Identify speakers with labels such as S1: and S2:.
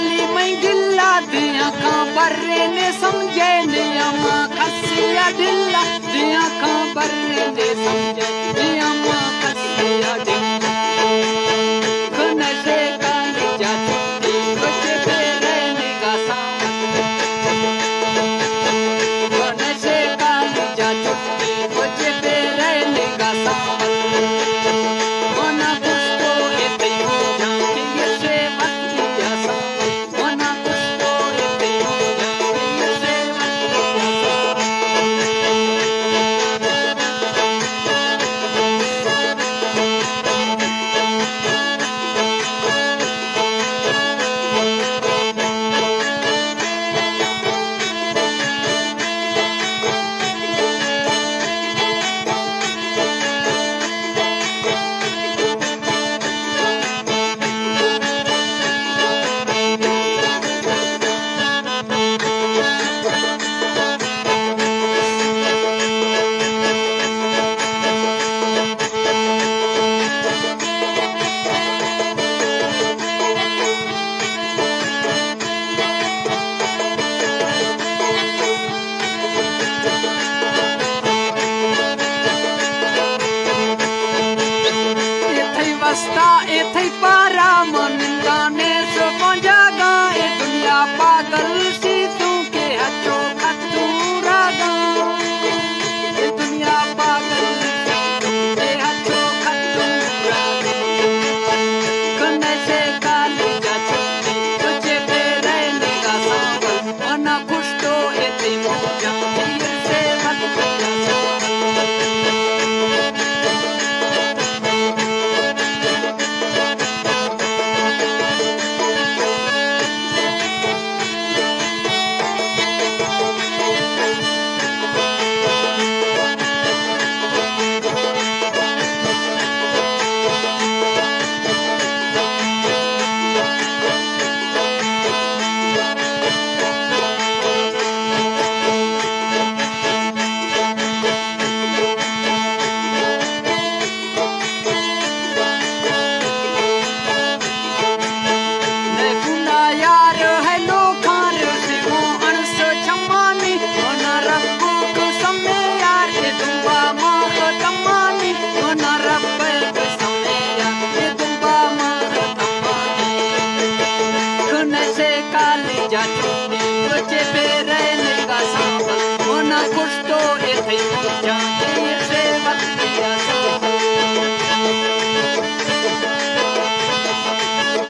S1: काली मैं गिल्ला दिया का बर्रे ने समझे निया माँ खसिया ढिल्ला दिया का बर्रे ने समझे निया माँ खसिया ढिल्ला खुन से काली जाती कुछ फेरे निगाह खुन से काली जाती कुछ फेरे निगाह एथई पारा मनिंदा ने सो जगा ए दुनिया पागल सी तू के हचो खतूरा गा ए दुनिया पागल के हचो खतूरा कने से काली जाती तुझे फेरे निगाह सावल वना खुश तो एथई मौजा दिल से मत जाती तुझे फेरे निगाह सावल वना खुश तो एथई